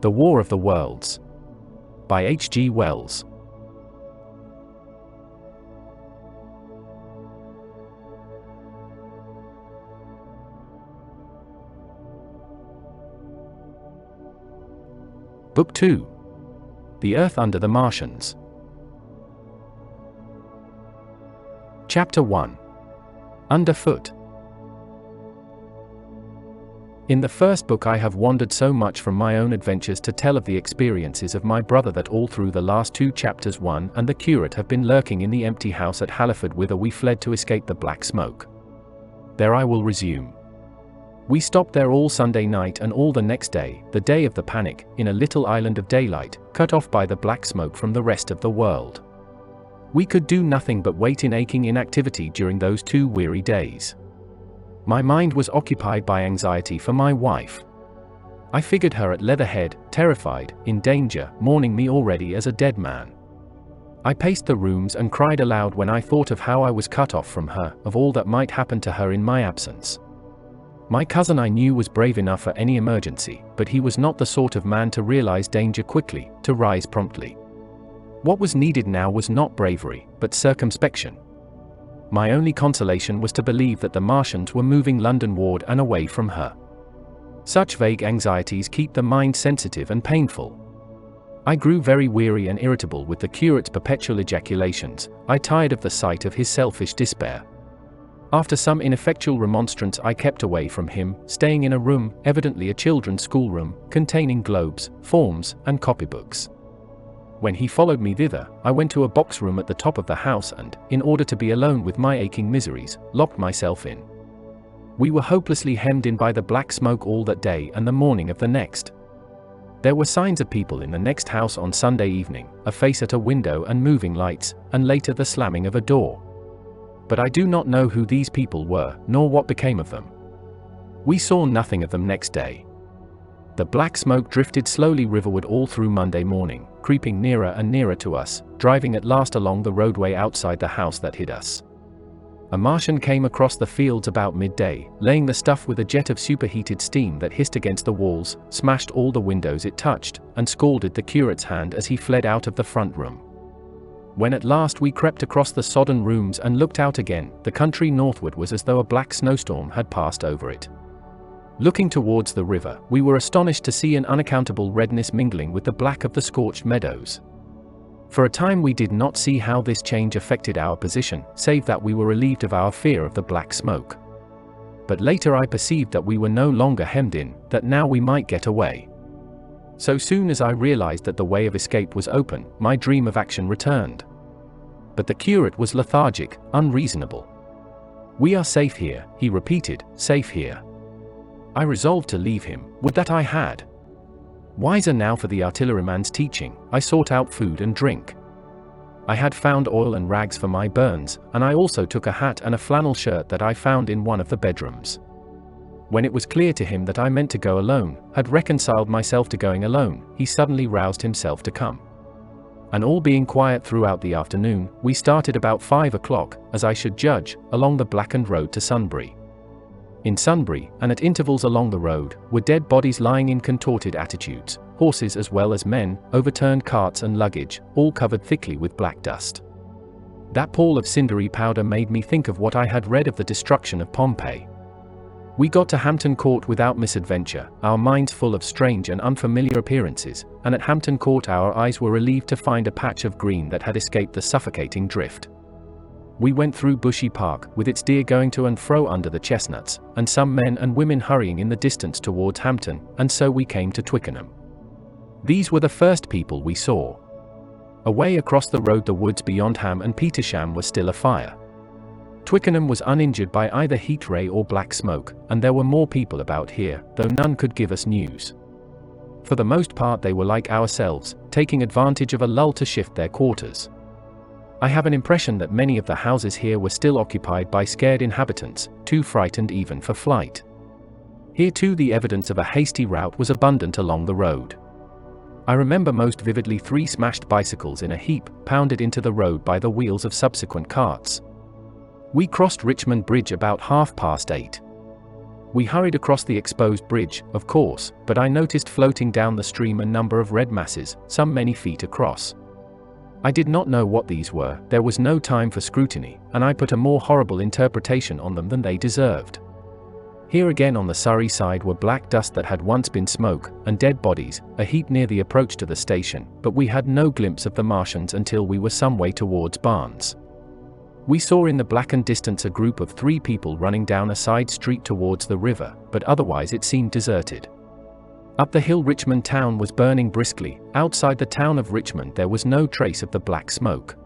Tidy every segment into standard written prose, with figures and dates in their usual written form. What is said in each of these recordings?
The War of the Worlds by H.G. Wells. Book 2. The Earth Under the Martians. Chapter 1. Underfoot. In the first book I have wandered so much from my own adventures to tell of the experiences of my brother that all through the last 2 chapters One and the Curet have been lurking in the empty house at Halliford whither we fled to escape the black smoke. There I will resume. We stopped there all Sunday night and all the next day, the day of the panic, in a little island of daylight, cut off by the black smoke from the rest of the world. We could do nothing but wait in aching inactivity during those 2 weary days. My mind was occupied by anxiety for my wife. I figured her at Leatherhead, terrified, in danger, mourning me already as a dead man. I paced the rooms and cried aloud when I thought of how I was cut off from her, of all that might happen to her in my absence. My cousin I knew was brave enough for any emergency, but he was not the sort of man to realize danger quickly, to rise promptly. What was needed now was not bravery, but circumspection. My only consolation was to believe that the Martians were moving Londonward and away from her. Such vague anxieties keep the mind sensitive and painful. I grew very weary and irritable with the Curet's perpetual ejaculations. I tired of the sight of his selfish despair. After some ineffectual remonstrance I kept away from him, staying in a room, evidently a children's schoolroom, containing globes, forms, and copybooks. When he followed me thither, I went to a box room at the top of the house and, in order to be alone with my aching miseries, locked myself in. We were hopelessly hemmed in by the black smoke all that day and the morning of the next. There were signs of people in the next house on Sunday evening, a face at a window and moving lights, and later the slamming of a door. But I do not know who these people were, nor what became of them. We saw nothing of them next day. The black smoke drifted slowly riverward all through Monday morning, creeping nearer and nearer to us, driving at last along the roadway outside the house that hid us. A Martian came across the fields about midday, laying the stuff with a jet of superheated steam that hissed against the walls, smashed all the windows it touched, and scalded the Curet's hand as he fled out of the front room. When at last we crept across the sodden rooms and looked out again, the country northward was as though a black snowstorm had passed over it. Looking towards the river, we were astonished to see an unaccountable redness mingling with the black of the scorched meadows. For a time we did not see how this change affected our position, save that we were relieved of our fear of the black smoke. But later I perceived that we were no longer hemmed in, that now we might get away. So soon as I realized that the way of escape was open, my dream of action returned. But the Curet was lethargic, unreasonable. "We are safe here," he repeated, "safe here." I resolved to leave him, would that I had. Wiser now for the artilleryman's teaching, I sought out food and drink. I had found oil and rags for my burns, and I also took a hat and a flannel shirt that I found in one of the bedrooms. When it was clear to him that I meant to go alone, had reconciled myself to going alone, he suddenly roused himself to come. And all being quiet throughout the afternoon, we started about 5 o'clock, as I should judge, along the blackened road to Sunbury. In Sunbury, and at intervals along the road, were dead bodies lying in contorted attitudes, horses as well as men, overturned carts and luggage, all covered thickly with black dust. That pall of cindery powder made me think of what I had read of the destruction of Pompeii. We got to Hampton Court without misadventure, our minds full of strange and unfamiliar appearances, and at Hampton Court our eyes were relieved to find a patch of green that had escaped the suffocating drift. We went through Bushy Park, with its deer going to and fro under the chestnuts, and some men and women hurrying in the distance towards Hampton, and so we came to Twickenham. These were the first people we saw. Away across the road the woods beyond Ham and Petersham were still afire. Twickenham was uninjured by either heat ray or black smoke, and there were more people about here, though none could give us news. For the most part they were like ourselves, taking advantage of a lull to shift their quarters. I have an impression that many of the houses here were still occupied by scared inhabitants, too frightened even for flight. Here too the evidence of a hasty rout was abundant along the road. I remember most vividly 3 smashed bicycles in a heap, pounded into the road by the wheels of subsequent carts. We crossed Richmond Bridge about 8:30. We hurried across the exposed bridge, of course, but I noticed floating down the stream a number of red masses, some many feet across. I did not know what these were, there was no time for scrutiny, and I put a more horrible interpretation on them than they deserved. Here again on the Surrey side were black dust that had once been smoke, and dead bodies, a heap near the approach to the station, but we had no glimpse of the Martians until we were some way towards Barnes. We saw in the blackened distance a group of 3 people running down a side street towards the river, but otherwise it seemed deserted. Up the hill Richmond town was burning briskly, outside the town of Richmond there was no trace of the black smoke.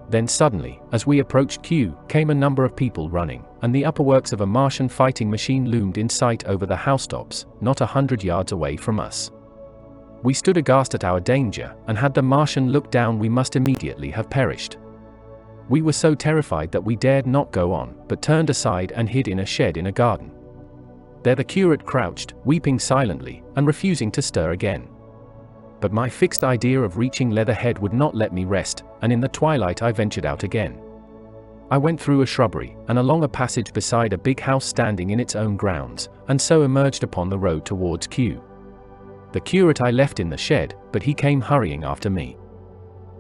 Then suddenly, as we approached Kew, came a number of people running, and the upperworks of a Martian fighting machine loomed in sight over the housetops, not 100 yards away from us. We stood aghast at our danger, and had the Martian looked down we must immediately have perished. We were so terrified that we dared not go on, but turned aside and hid in a shed in a garden. There the curate crouched, weeping silently, and refusing to stir again. But my fixed idea of reaching Leatherhead would not let me rest, and in the twilight I ventured out again. I went through a shrubbery, and along a passage beside a big house standing in its own grounds, and so emerged upon the road towards Kew. The curate I left in the shed, but he came hurrying after me.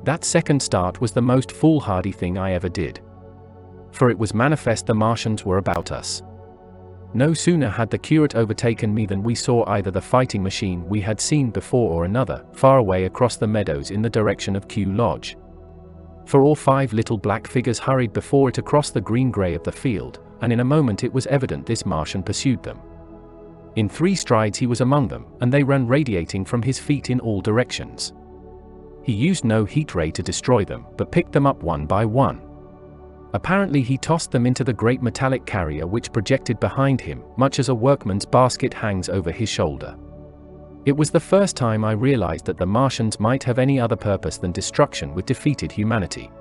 That second start was the most foolhardy thing I ever did. For it was manifest the Martians were about us. No sooner had the curate overtaken me than we saw either the fighting machine we had seen before or another, far away across the meadows in the direction of Kew Lodge. For all 5 little black figures hurried before it across the green-grey of the field, and in a moment it was evident this Martian pursued them. In 3 strides he was among them, and they ran radiating from his feet in all directions. He used no heat ray to destroy them, but picked them up one by one. Apparently he tossed them into the great metallic carrier which projected behind him, much as a workman's basket hangs over his shoulder. It was the first time I realized that the Martians might have any other purpose than destruction with defeated humanity.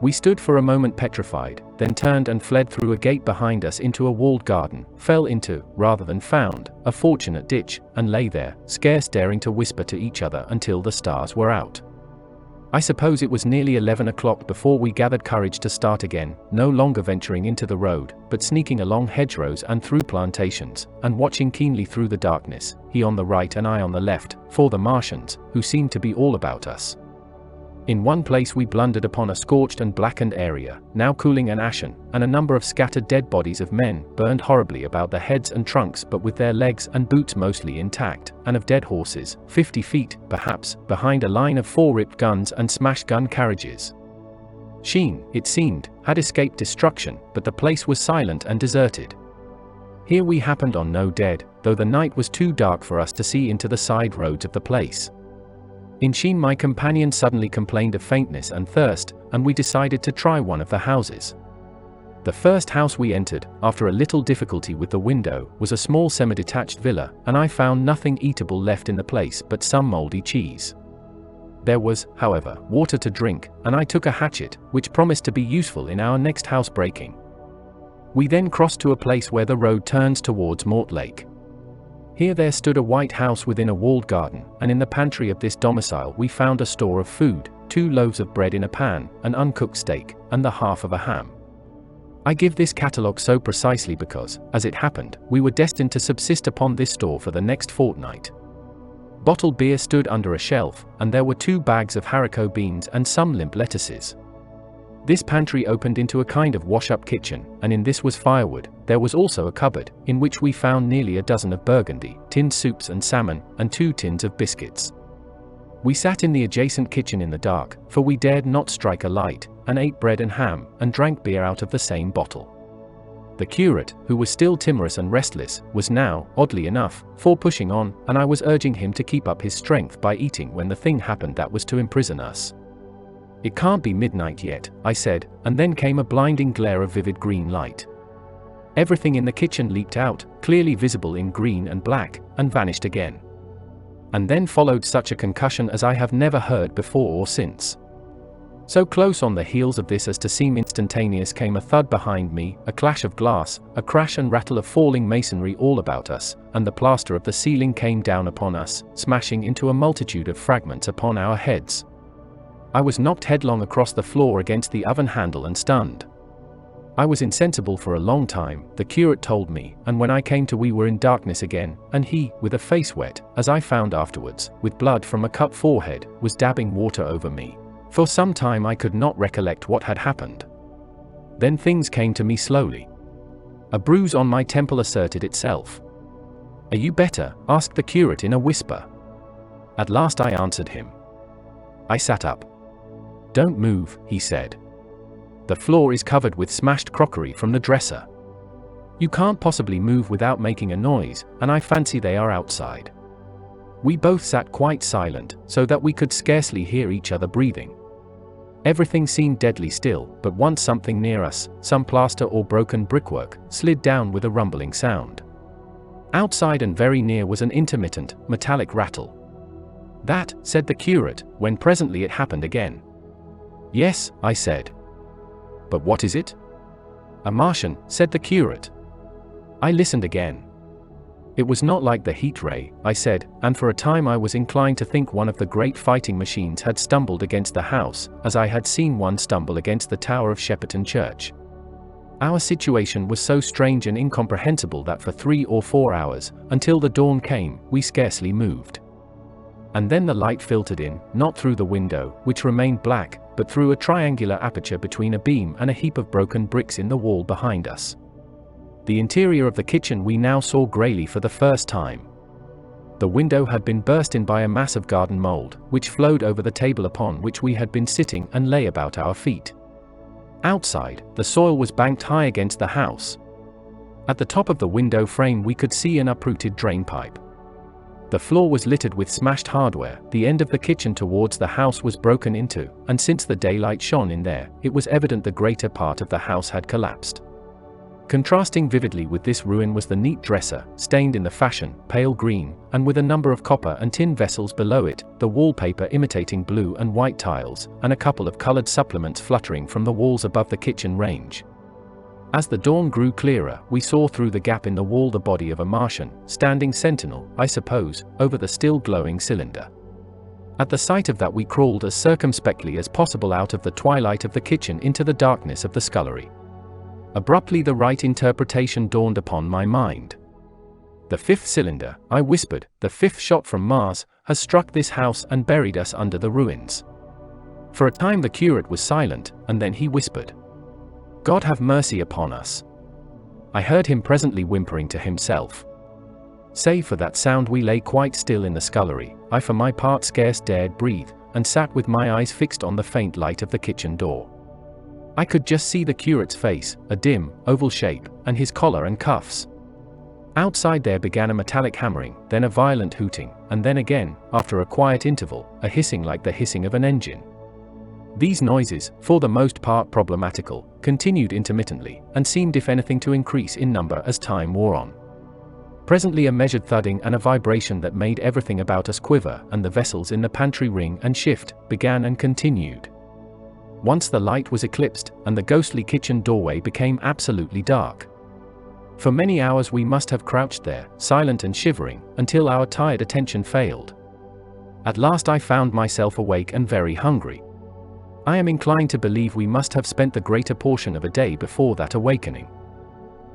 We stood for a moment petrified, then turned and fled through a gate behind us into a walled garden, fell into, rather than found, a fortunate ditch, and lay there, scarce daring to whisper to each other until the stars were out. I suppose it was nearly 11 o'clock before we gathered courage to start again, no longer venturing into the road, but sneaking along hedgerows and through plantations, and watching keenly through the darkness, he on the right and I on the left, for the Martians, who seemed to be all about us. In one place we blundered upon a scorched and blackened area, now cooling and ashen, and a number of scattered dead bodies of men, burned horribly about the heads and trunks but with their legs and boots mostly intact, and of dead horses, 50 feet, perhaps, behind a line of 4 ripped guns and smashed gun carriages. Sheen, it seemed, had escaped destruction, but the place was silent and deserted. Here we happened on no dead, though the night was too dark for us to see into the side roads of the place. In Sheen my companion suddenly complained of faintness and thirst, and we decided to try one of the houses. The first house we entered, after a little difficulty with the window, was a small semi-detached villa, and I found nothing eatable left in the place but some mouldy cheese. There was, however, water to drink, and I took a hatchet, which promised to be useful in our next housebreaking. We then crossed to a place where the road turns towards Mortlake. Here there stood a white house within a walled garden, and in the pantry of this domicile we found a store of food, 2 loaves of bread in a pan, an uncooked steak, and the half of a ham. I give this catalogue so precisely because, as it happened, we were destined to subsist upon this store for the next fortnight. Bottled beer stood under a shelf, and there were 2 bags of haricot beans and some limp lettuces. This pantry opened into a kind of wash-up kitchen, and in this was firewood. There was also a cupboard, in which we found nearly a dozen of burgundy, tinned soups and salmon, and 2 tins of biscuits. We sat in the adjacent kitchen in the dark, for we dared not strike a light, and ate bread and ham, and drank beer out of the same bottle. The curate, who was still timorous and restless, was now, oddly enough, for pushing on, and I was urging him to keep up his strength by eating when the thing happened that was to imprison us. "It can't be midnight yet," I said, and then came a blinding glare of vivid green light. Everything in the kitchen leaped out, clearly visible in green and black, and vanished again. And then followed such a concussion as I have never heard before or since. So close on the heels of this as to seem instantaneous came a thud behind me, a clash of glass, a crash and rattle of falling masonry all about us, and the plaster of the ceiling came down upon us, smashing into a multitude of fragments upon our heads. I was knocked headlong across the floor against the oven handle and stunned. I was insensible for a long time, the curate told me, and when I came to we were in darkness again, and he, with a face wet, as I found afterwards, with blood from a cut forehead, was dabbing water over me. For some time I could not recollect what had happened. Then things came to me slowly. A bruise on my temple asserted itself. "Are you better?" asked the curate in a whisper. At last I answered him. I sat up. "Don't move," he said. "The floor is covered with smashed crockery from the dresser. You can't possibly move without making a noise, and I fancy they are outside." We both sat quite silent, so that we could scarcely hear each other breathing. Everything seemed deadly still, but once something near us, some plaster or broken brickwork, slid down with a rumbling sound. Outside and very near was an intermittent, metallic rattle. "That," said the curate, when presently it happened again. "Yes," I said. "But what is it?" "A Martian," said the curate. I listened again. "It was not like the heat ray," I said, and for a time I was inclined to think one of the great fighting machines had stumbled against the house, as I had seen one stumble against the tower of Shepperton Church. Our situation was so strange and incomprehensible that for 3 or 4 hours, until the dawn came, we scarcely moved. And then the light filtered in, not through the window, which remained black, but through a triangular aperture between a beam and a heap of broken bricks in the wall behind us. The interior of the kitchen we now saw greyly for the first time. The window had been burst in by a mass of garden mold, which flowed over the table upon which we had been sitting and lay about our feet. Outside, the soil was banked high against the house. At the top of the window frame we could see an uprooted drain pipe. The floor was littered with smashed hardware, the end of the kitchen towards the house was broken into, and since the daylight shone in there, it was evident the greater part of the house had collapsed. Contrasting vividly with this ruin was the neat dresser, stained in the fashion, pale green, and with a number of copper and tin vessels below it, the wallpaper imitating blue and white tiles, and a couple of colored supplements fluttering from the walls above the kitchen range. As the dawn grew clearer, we saw through the gap in the wall the body of a Martian, standing sentinel, I suppose, over the still glowing cylinder. At the sight of that we crawled as circumspectly as possible out of the twilight of the kitchen into the darkness of the scullery. Abruptly the right interpretation dawned upon my mind. "The 5th cylinder," I whispered, "the 5th shot from Mars, has struck this house and buried us under the ruins." For a time the curate was silent, and then he whispered, "God have mercy upon us." I heard him presently whimpering to himself. Save for that sound we lay quite still in the scullery. I for my part scarce dared breathe, and sat with my eyes fixed on the faint light of the kitchen door. I could just see the curate's face, a dim, oval shape, and his collar and cuffs. Outside there began a metallic hammering, then a violent hooting, and then again, after a quiet interval, a hissing like the hissing of an engine. These noises, for the most part problematical, continued intermittently, and seemed if anything to increase in number as time wore on. Presently a measured thudding and a vibration that made everything about us quiver, and the vessels in the pantry ring and shift, began and continued. Once the light was eclipsed, and the ghostly kitchen doorway became absolutely dark. For many hours we must have crouched there, silent and shivering, until our tired attention failed. At last I found myself awake and very hungry. I am inclined to believe we must have spent the greater portion of a day before that awakening.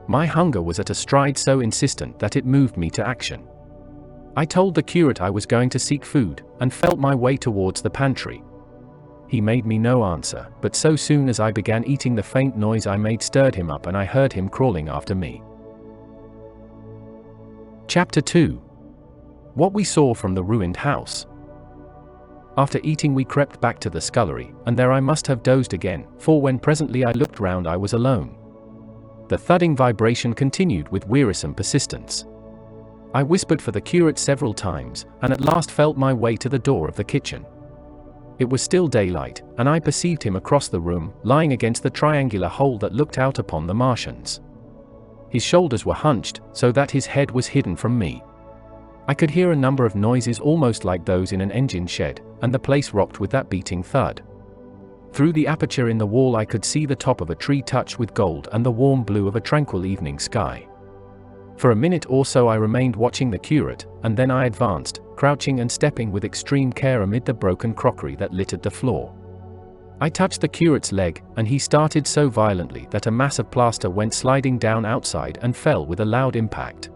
My hunger was at a stride so insistent that it moved me to action. I told the curate I was going to seek food, and felt my way towards the pantry. He made me no answer, but so soon as I began eating the faint noise I made stirred him up and I heard him crawling after me. Chapter 2. What we saw from the ruined house. After eating we crept back to the scullery, and there I must have dozed again, for when presently I looked round I was alone. The thudding vibration continued with wearisome persistence. I whispered for the curate several times, and at last felt my way to the door of the kitchen. It was still daylight, and I perceived him across the room, lying against the triangular hole that looked out upon the Martians. His shoulders were hunched, so that his head was hidden from me. I could hear a number of noises almost like those in an engine shed, and the place rocked with that beating thud. Through the aperture in the wall I could see the top of a tree touched with gold and the warm blue of a tranquil evening sky. For a minute or so I remained watching the curate, and then I advanced, crouching and stepping with extreme care amid the broken crockery that littered the floor. I touched the curate's leg, and he started so violently that a mass of plaster went sliding down outside and fell with a loud impact.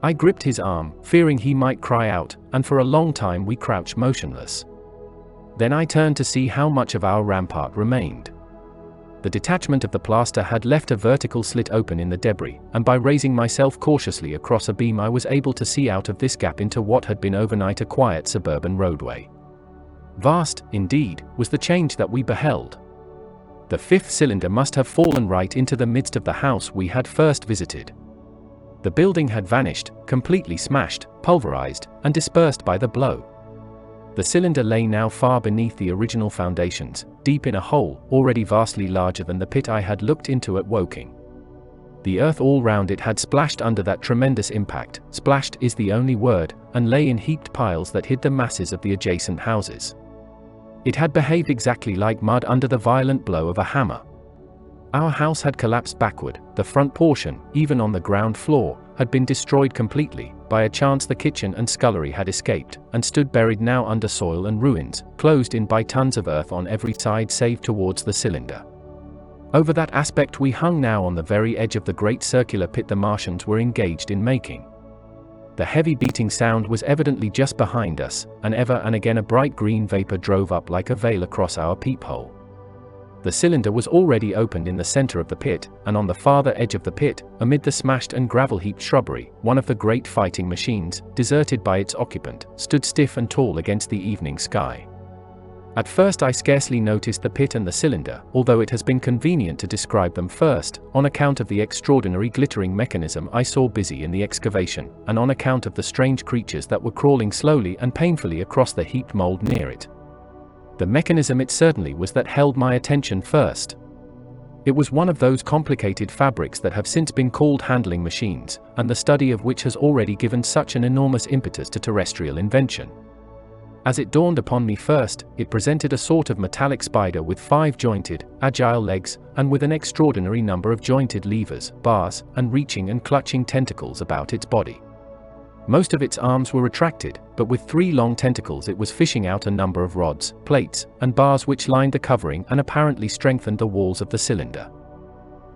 I gripped his arm, fearing he might cry out, and for a long time we crouched motionless. Then I turned to see how much of our rampart remained. The detachment of the plaster had left a vertical slit open in the debris, and by raising myself cautiously across a beam I was able to see out of this gap into what had been overnight a quiet suburban roadway. Vast, indeed, was the change that we beheld. The fifth cylinder must have fallen right into the midst of the house we had first visited. The building had vanished, completely smashed, pulverized, and dispersed by the blow. The cylinder lay now far beneath the original foundations, deep in a hole, already vastly larger than the pit I had looked into at Woking. The earth all round it had splashed under that tremendous impact, splashed is the only word, and lay in heaped piles that hid the masses of the adjacent houses. It had behaved exactly like mud under the violent blow of a hammer. Our house had collapsed backward, the front portion, even on the ground floor, had been destroyed completely. By a chance the kitchen and scullery had escaped, and stood buried now under soil and ruins, closed in by tons of earth on every side save towards the cylinder. Over that aspect we hung now on the very edge of the great circular pit the Martians were engaged in making. The heavy beating sound was evidently just behind us, and ever and again a bright green vapor drove up like a veil across our peephole. The cylinder was already opened in the center of the pit, and on the farther edge of the pit, amid the smashed and gravel-heaped shrubbery, one of the great fighting machines, deserted by its occupant, stood stiff and tall against the evening sky. At first I scarcely noticed the pit and the cylinder, although it has been convenient to describe them first, on account of the extraordinary glittering mechanism I saw busy in the excavation, and on account of the strange creatures that were crawling slowly and painfully across the heaped mold near it. The mechanism it certainly was that held my attention first. It was one of those complicated fabrics that have since been called handling machines, and the study of which has already given such an enormous impetus to terrestrial invention. As it dawned upon me first, it presented a sort of metallic spider with 5 jointed, agile legs, and with an extraordinary number of jointed levers, bars, and reaching and clutching tentacles about its body. Most of its arms were retracted, but with 3 long tentacles it was fishing out a number of rods, plates, and bars which lined the covering and apparently strengthened the walls of the cylinder.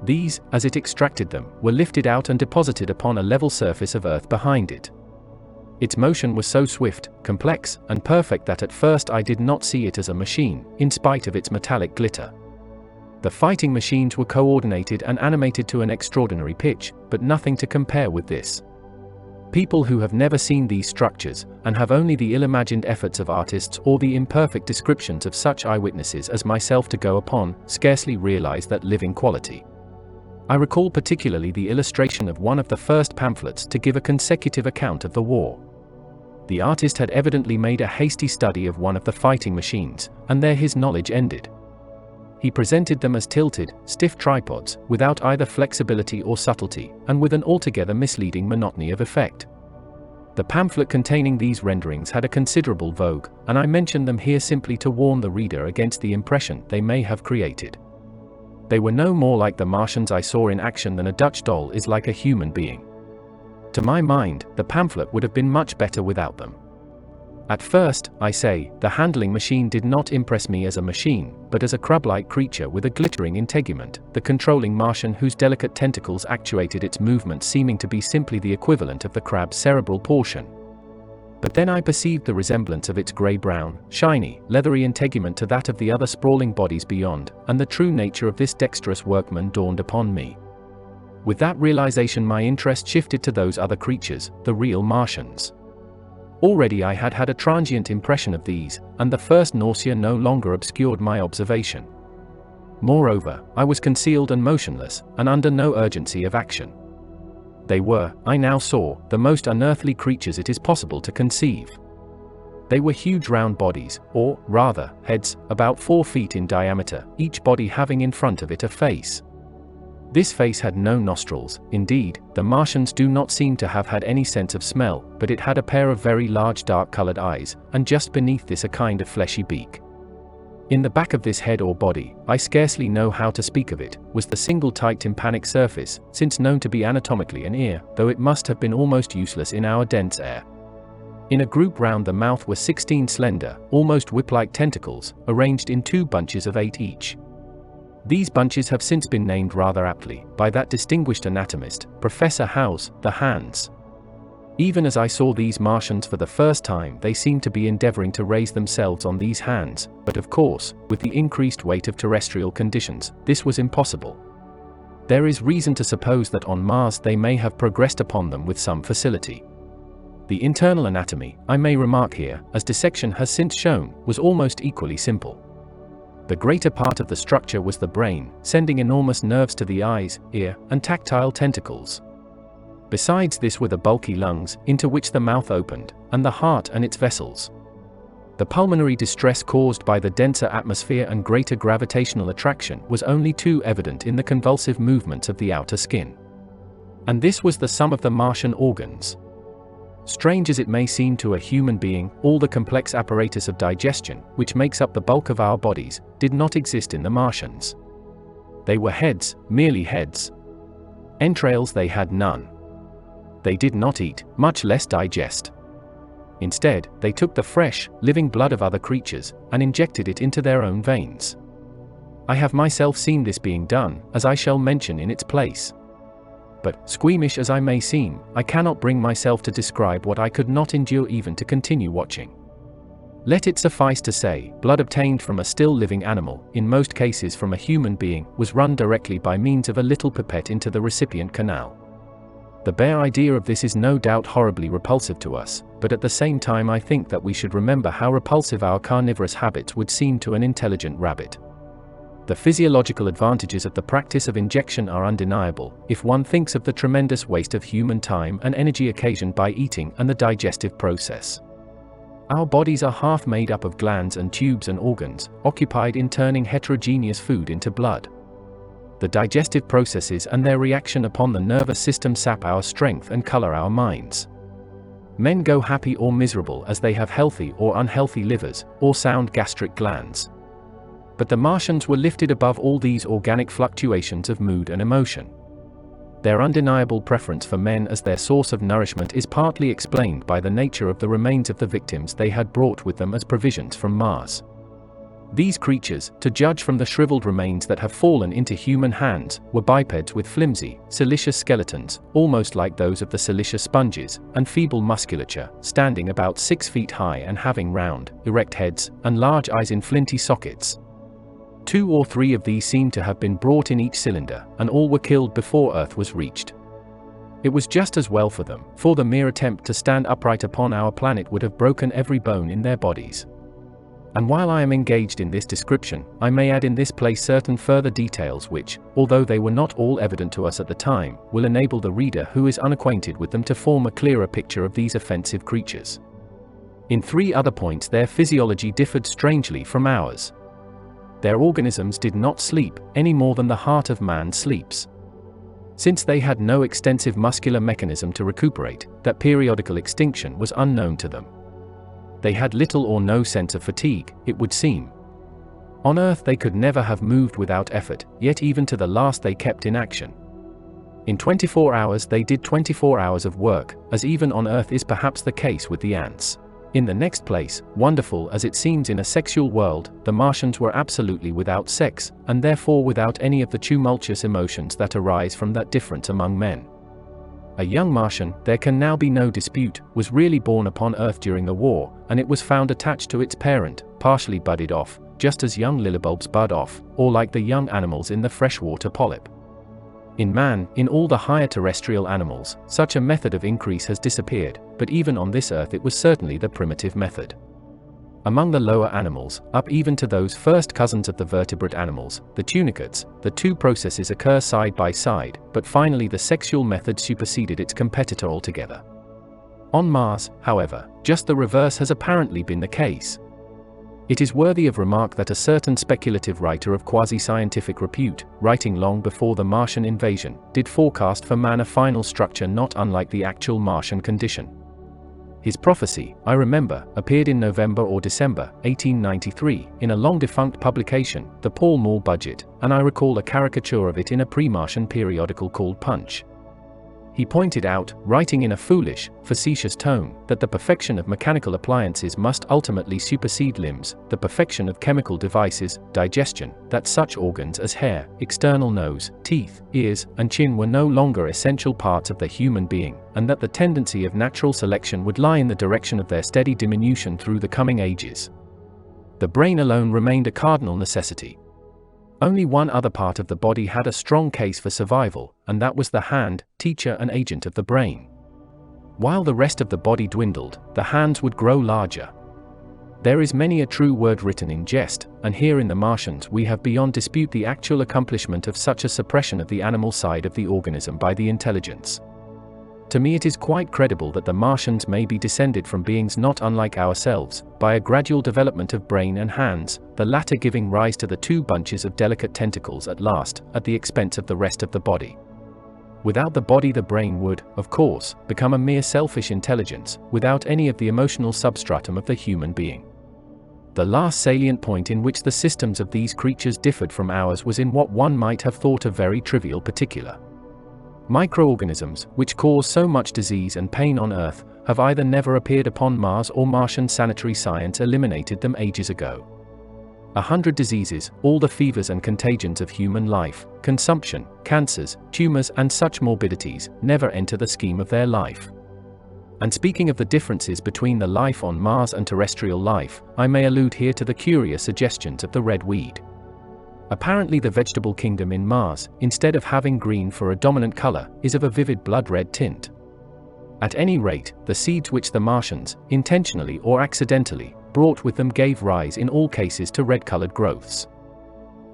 These, as it extracted them, were lifted out and deposited upon a level surface of earth behind it. Its motion was so swift, complex, and perfect that at first I did not see it as a machine, in spite of its metallic glitter. The fighting machines were coordinated and animated to an extraordinary pitch, but nothing to compare with this. People who have never seen these structures, and have only the ill-imagined efforts of artists or the imperfect descriptions of such eyewitnesses as myself to go upon, scarcely realize that living quality. I recall particularly the illustration of one of the first pamphlets to give a consecutive account of the war. The artist had evidently made a hasty study of one of the fighting machines, and there his knowledge ended. He presented them as tilted, stiff tripods, without either flexibility or subtlety, and with an altogether misleading monotony of effect. The pamphlet containing these renderings had a considerable vogue, and I mention them here simply to warn the reader against the impression they may have created. They were no more like the Martians I saw in action than a Dutch doll is like a human being. To my mind, the pamphlet would have been much better without them. At first, I say, the handling machine did not impress me as a machine, but as a crab-like creature with a glittering integument, the controlling Martian whose delicate tentacles actuated its movements seeming to be simply the equivalent of the crab's cerebral portion. But then I perceived the resemblance of its grey-brown, shiny, leathery integument to that of the other sprawling bodies beyond, and the true nature of this dexterous workman dawned upon me. With that realization my interest shifted to those other creatures, the real Martians. Already I had had a transient impression of these, and the first nausea no longer obscured my observation. Moreover, I was concealed and motionless, and under no urgency of action. They were, I now saw, the most unearthly creatures it is possible to conceive. They were huge round bodies, or, rather, heads, about 4 feet in diameter, each body having in front of it a face. This face had no nostrils. Indeed, the Martians do not seem to have had any sense of smell, but it had a pair of very large dark-colored eyes, and just beneath this a kind of fleshy beak. In the back of this head or body, I scarcely know how to speak of it, was the single tight tympanic surface, since known to be anatomically an ear, though it must have been almost useless in our dense air. In a group round the mouth were 16 slender, almost whip-like tentacles, arranged in 2 bunches of 8 each. These bunches have since been named rather aptly, by that distinguished anatomist, Professor Howe's, the hands. Even as I saw these Martians for the first time, they seemed to be endeavoring to raise themselves on these hands, but of course, with the increased weight of terrestrial conditions, this was impossible. There is reason to suppose that on Mars they may have progressed upon them with some facility. The internal anatomy, I may remark here, as dissection has since shown, was almost equally simple. The greater part of the structure was the brain, sending enormous nerves to the eyes, ear, and tactile tentacles. Besides this were the bulky lungs, into which the mouth opened, and the heart and its vessels. The pulmonary distress caused by the denser atmosphere and greater gravitational attraction was only too evident in the convulsive movements of the outer skin. And this was the sum of the Martian organs. Strange as it may seem to a human being, all the complex apparatus of digestion, which makes up the bulk of our bodies, did not exist in the Martians. They were heads, merely heads. Entrails they had none. They did not eat, much less digest. Instead, they took the fresh, living blood of other creatures, and injected it into their own veins. I have myself seen this being done, as I shall mention in its place. But, squeamish as I may seem, I cannot bring myself to describe what I could not endure even to continue watching. Let it suffice to say, blood obtained from a still living animal, in most cases from a human being, was run directly by means of a little pipette into the recipient canal. The bare idea of this is no doubt horribly repulsive to us, but at the same time I think that we should remember how repulsive our carnivorous habits would seem to an intelligent rabbit. The physiological advantages of the practice of injection are undeniable, if one thinks of the tremendous waste of human time and energy occasioned by eating and the digestive process. Our bodies are half made up of glands and tubes and organs, occupied in turning heterogeneous food into blood. The digestive processes and their reaction upon the nervous system sap our strength and color our minds. Men go happy or miserable as they have healthy or unhealthy livers, or sound gastric glands. But the Martians were lifted above all these organic fluctuations of mood and emotion. Their undeniable preference for men as their source of nourishment is partly explained by the nature of the remains of the victims they had brought with them as provisions from Mars. These creatures, to judge from the shriveled remains that have fallen into human hands, were bipeds with flimsy, siliceous skeletons, almost like those of the siliceous sponges, and feeble musculature, standing about 6 feet high and having round, erect heads, and large eyes in flinty sockets. 2 or 3 of these seem to have been brought in each cylinder, and all were killed before Earth was reached. It was just as well for them, for the mere attempt to stand upright upon our planet would have broken every bone in their bodies. And while I am engaged in this description, I may add in this place certain further details which, although they were not all evident to us at the time, will enable the reader who is unacquainted with them to form a clearer picture of these offensive creatures. In 3 other points their physiology differed strangely from ours. Their organisms did not sleep, any more than the heart of man sleeps. Since they had no extensive muscular mechanism to recuperate, that periodical extinction was unknown to them. They had little or no sense of fatigue, it would seem. On Earth they could never have moved without effort, yet even to the last they kept in action. In 24 hours they did 24 hours of work, as even on Earth is perhaps the case with the ants. In the next place, wonderful as it seems in a sexual world, the Martians were absolutely without sex, and therefore without any of the tumultuous emotions that arise from that difference among men. A young Martian, there can now be no dispute, was really born upon Earth during the war, and it was found attached to its parent, partially budded off, just as young lilybulbs bud off, or like the young animals in the freshwater polyp. In man, in all the higher terrestrial animals, such a method of increase has disappeared, but even on this Earth it was certainly the primitive method. Among the lower animals, up even to those first cousins of the vertebrate animals, the tunicates, the 2 processes occur side by side, but finally the sexual method superseded its competitor altogether. On Mars, however, just the reverse has apparently been the case. It is worthy of remark that a certain speculative writer of quasi-scientific repute, writing long before the Martian invasion, did forecast for man a final structure not unlike the actual Martian condition. His prophecy, I remember, appeared in November or December, 1893, in a long-defunct publication, the Pall Mall Budget, and I recall a caricature of it in a pre-Martian periodical called Punch. He pointed out, writing in a foolish, facetious tone, that the perfection of mechanical appliances must ultimately supersede limbs, the perfection of chemical devices, digestion, that such organs as hair, external nose, teeth, ears, and chin were no longer essential parts of the human being, and that the tendency of natural selection would lie in the direction of their steady diminution through the coming ages. The brain alone remained a cardinal necessity. Only one other part of the body had a strong case for survival, and that was the hand, teacher and agent of the brain. While the rest of the body dwindled, the hands would grow larger. There is many a true word written in jest, and here in the Martians we have beyond dispute the actual accomplishment of such a suppression of the animal side of the organism by the intelligence. To me it is quite credible that the Martians may be descended from beings not unlike ourselves, by a gradual development of brain and hands, the latter giving rise to the two bunches of delicate tentacles at last, at the expense of the rest of the body. Without the body the brain would, of course, become a mere selfish intelligence, without any of the emotional substratum of the human being. The last salient point in which the systems of these creatures differed from ours was in what one might have thought a very trivial particular. Microorganisms, which cause so much disease and pain on Earth, have either never appeared upon Mars or Martian sanitary science eliminated them ages ago. 100 diseases, all the fevers and contagions of human life, consumption, cancers, tumors and such morbidities, never enter the scheme of their life. And speaking of the differences between the life on Mars and terrestrial life, I may allude here to the curious suggestions of the red weed. Apparently the vegetable kingdom in Mars, instead of having green for a dominant color, is of a vivid blood red tint. At any rate, the seeds which the Martians, intentionally or accidentally, brought with them gave rise in all cases to red-colored growths.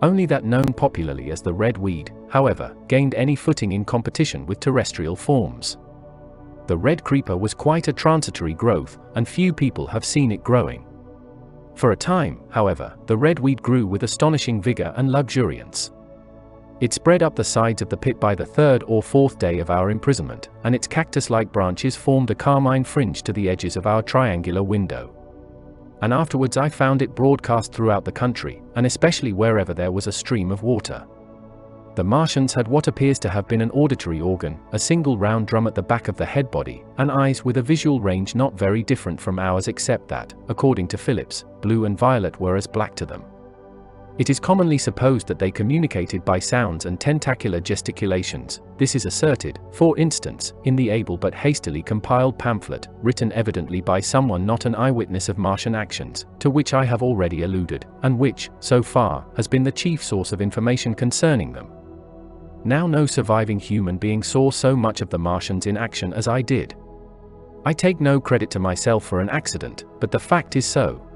Only that known popularly as the red weed, however, gained any footing in competition with terrestrial forms. The red creeper was quite a transitory growth, and few people have seen it growing. For a time, however, the red weed grew with astonishing vigor and luxuriance. It spread up the sides of the pit by the third or fourth day of our imprisonment, and its cactus-like branches formed a carmine fringe to the edges of our triangular window. And afterwards I found it broadcast throughout the country, and especially wherever there was a stream of water. The Martians had what appears to have been an auditory organ, a single round drum at the back of the head body, and eyes with a visual range not very different from ours except that, according to Phillips, blue and violet were as black to them. It is commonly supposed that they communicated by sounds and tentacular gesticulations. This is asserted, for instance, in the able but hastily compiled pamphlet, written evidently by someone not an eyewitness of Martian actions, to which I have already alluded, and which, so far, has been the chief source of information concerning them. Now no surviving human being saw so much of the Martians in action as I did. I take no credit to myself for an accident, but the fact is so.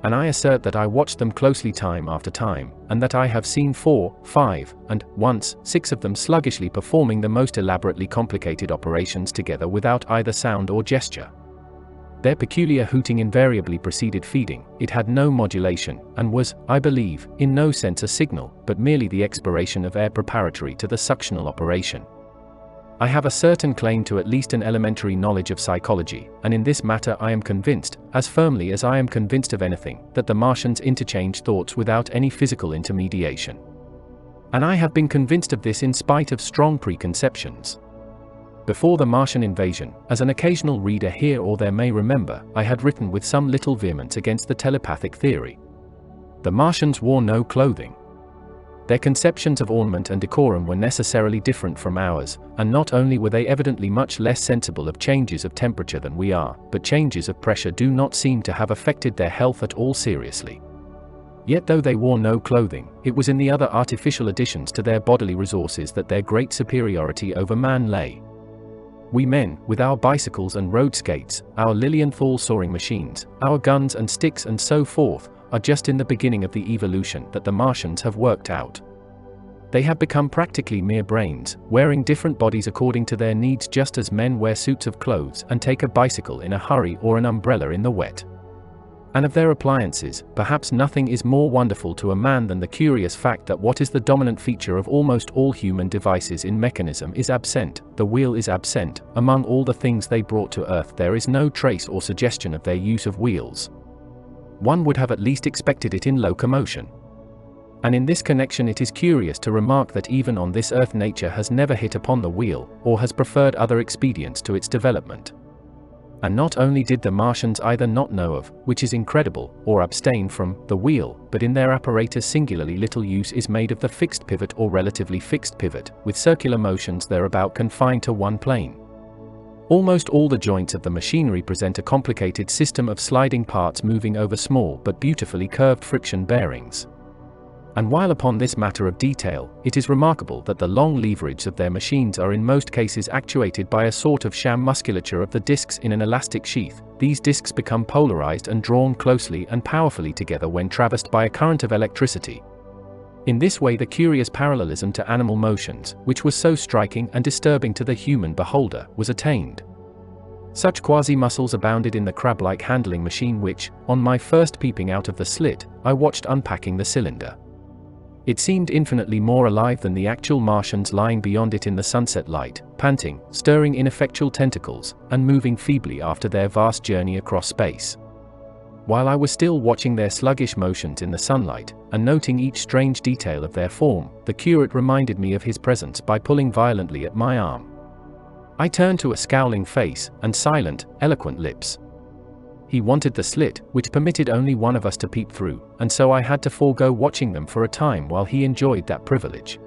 And I assert that I watched them closely time after time, and that I have seen 4, 5, and, once, 6 of them sluggishly performing the most elaborately complicated operations together without either sound or gesture. Their peculiar hooting invariably preceded feeding. It had no modulation, and was, I believe, in no sense a signal, but merely the expiration of air preparatory to the suctional operation. I have a certain claim to at least an elementary knowledge of psychology, and in this matter I am convinced, as firmly as I am convinced of anything, that the Martians interchange thoughts without any physical intermediation. And I have been convinced of this in spite of strong preconceptions. Before the Martian invasion, as an occasional reader here or there may remember, I had written with some little vehemence against the telepathic theory. The Martians wore no clothing. Their conceptions of ornament and decorum were necessarily different from ours, and not only were they evidently much less sensible of changes of temperature than we are, but changes of pressure do not seem to have affected their health at all seriously. Yet though they wore no clothing, it was in the other artificial additions to their bodily resources that their great superiority over man lay. We men, with our bicycles and road skates, our Lilienthal soaring machines, our guns and sticks and so forth, are just in the beginning of the evolution that the Martians have worked out. They have become practically mere brains, wearing different bodies according to their needs just as men wear suits of clothes and take a bicycle in a hurry or an umbrella in the wet. And of their appliances, perhaps nothing is more wonderful to a man than the curious fact that what is the dominant feature of almost all human devices in mechanism is absent. The wheel is absent. Among all the things they brought to Earth there is no trace or suggestion of their use of wheels. One would have at least expected it in locomotion. And in this connection it is curious to remark that even on this earth nature has never hit upon the wheel, or has preferred other expedients to its development. And not only did the Martians either not know of, which is incredible, or abstain from, the wheel, but in their apparatus singularly little use is made of the fixed pivot or relatively fixed pivot, with circular motions thereabout confined to one plane. Almost all the joints of the machinery present a complicated system of sliding parts moving over small but beautifully curved friction bearings. And while upon this matter of detail, it is remarkable that the long leverage of their machines are in most cases actuated by a sort of sham musculature of the discs in an elastic sheath, these discs become polarized and drawn closely and powerfully together when traversed by a current of electricity. In this way the curious parallelism to animal motions, which was so striking and disturbing to the human beholder, was attained. Such quasi-muscles abounded in the crab-like handling machine which, on my first peeping out of the slit, I watched unpacking the cylinder. It seemed infinitely more alive than the actual Martians lying beyond it in the sunset light, panting, stirring ineffectual tentacles, and moving feebly after their vast journey across space. While I was still watching their sluggish motions in the sunlight, and noting each strange detail of their form, the curate reminded me of his presence by pulling violently at my arm. I turned to a scowling face, and silent, eloquent lips. He wanted the slit, which permitted only one of us to peep through, and so I had to forego watching them for a time while he enjoyed that privilege.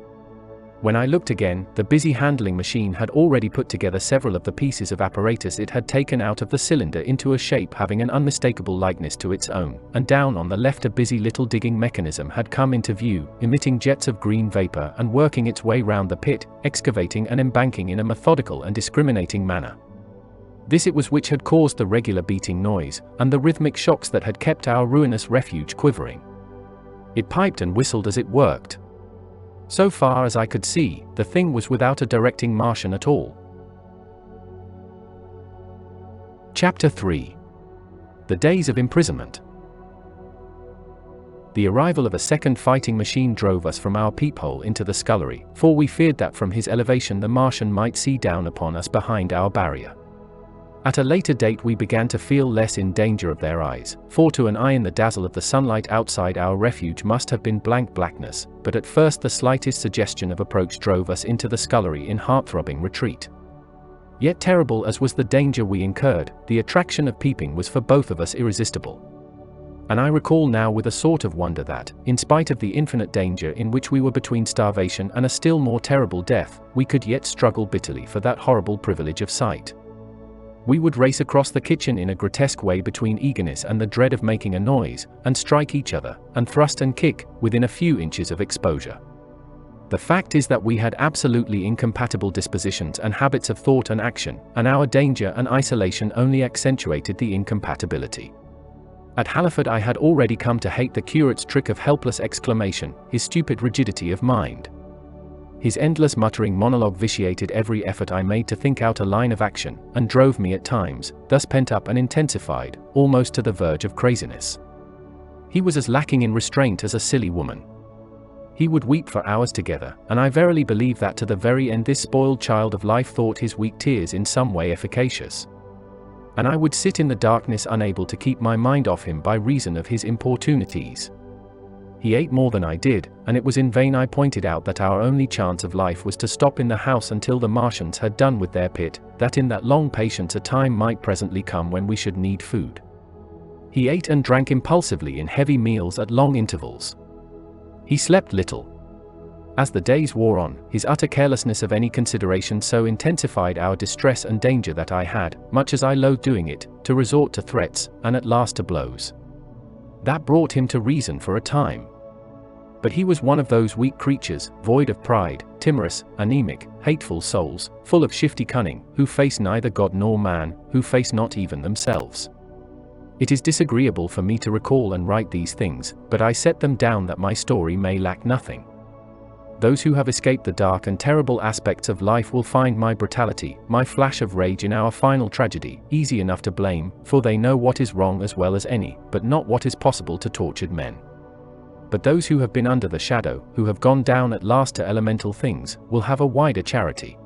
When I looked again, the busy handling machine had already put together several of the pieces of apparatus it had taken out of the cylinder into a shape having an unmistakable likeness to its own, and down on the left a busy little digging mechanism had come into view, emitting jets of green vapor and working its way round the pit, excavating and embanking in a methodical and discriminating manner. This it was which had caused the regular beating noise, and the rhythmic shocks that had kept our ruinous refuge quivering. It piped and whistled as it worked. So far as I could see, the thing was without a directing Martian at all. Chapter 3. The Days of Imprisonment. The arrival of a second fighting machine drove us from our peephole into the scullery, for we feared that from his elevation the Martian might see down upon us behind our barrier. At a later date we began to feel less in danger of their eyes, for to an eye in the dazzle of the sunlight outside our refuge must have been blank blackness, but at first the slightest suggestion of approach drove us into the scullery in heart-throbbing retreat. Yet terrible as was the danger we incurred, the attraction of peeping was for both of us irresistible. And I recall now with a sort of wonder that, in spite of the infinite danger in which we were between starvation and a still more terrible death, we could yet struggle bitterly for that horrible privilege of sight. We would race across the kitchen in a grotesque way between eagerness and the dread of making a noise, and strike each other, and thrust and kick, within a few inches of exposure. The fact is that we had absolutely incompatible dispositions and habits of thought and action, and our danger and isolation only accentuated the incompatibility. At Halliford I had already come to hate the curate's trick of helpless exclamation, his stupid rigidity of mind. His endless muttering monologue vitiated every effort I made to think out a line of action, and drove me at times, thus pent up and intensified, almost to the verge of craziness. He was as lacking in restraint as a silly woman. He would weep for hours together, and I verily believe that to the very end this spoiled child of life thought his weak tears in some way efficacious. And I would sit in the darkness unable to keep my mind off him by reason of his importunities. He ate more than I did, and it was in vain I pointed out that our only chance of life was to stop in the house until the Martians had done with their pit, that in that long patience a time might presently come when we should need food. He ate and drank impulsively in heavy meals at long intervals. He slept little. As the days wore on, his utter carelessness of any consideration so intensified our distress and danger that I had, much as I loathed doing it, to resort to threats, and at last to blows. That brought him to reason for a time. But he was one of those weak creatures, void of pride, timorous, anemic, hateful souls, full of shifty cunning, who face neither God nor man, who face not even themselves. It is disagreeable for me to recall and write these things, but I set them down that my story may lack nothing. Those who have escaped the dark and terrible aspects of life will find my brutality, my flash of rage in our final tragedy, easy enough to blame, for they know what is wrong as well as any, but not what is possible to tortured men. But those who have been under the shadow, who have gone down at last to elemental things, will have a wider charity.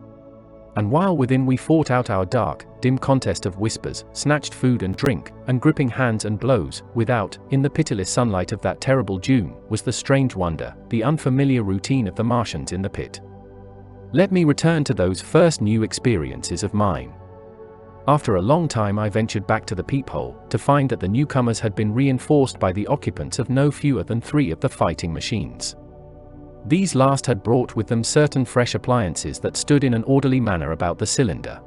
And while within we fought out our dark, dim contest of whispers, snatched food and drink, and gripping hands and blows, without, in the pitiless sunlight of that terrible June, was the strange wonder, the unfamiliar routine of the Martians in the pit. Let me return to those first new experiences of mine. After a long time I ventured back to the peephole, to find that the newcomers had been reinforced by the occupants of no fewer than 3 of the fighting machines. These last had brought with them certain fresh appliances that stood in an orderly manner about the cylinder.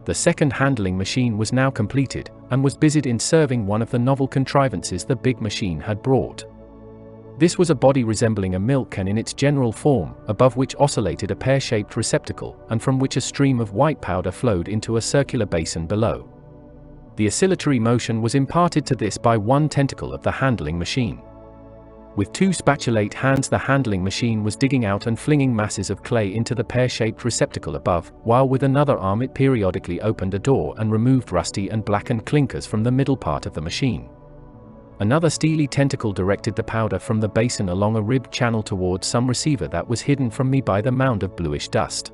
The second handling machine was now completed, and was busied in serving one of the novel contrivances the big machine had brought. This was a body resembling a milk can in its general form, above which oscillated a pear-shaped receptacle, and from which a stream of white powder flowed into a circular basin below. The oscillatory motion was imparted to this by one tentacle of the handling machine. With 2 spatulate hands the handling machine was digging out and flinging masses of clay into the pear-shaped receptacle above, while with another arm it periodically opened a door and removed rusty and blackened clinkers from the middle part of the machine. Another steely tentacle directed the powder from the basin along a ribbed channel towards some receiver that was hidden from me by the mound of bluish dust.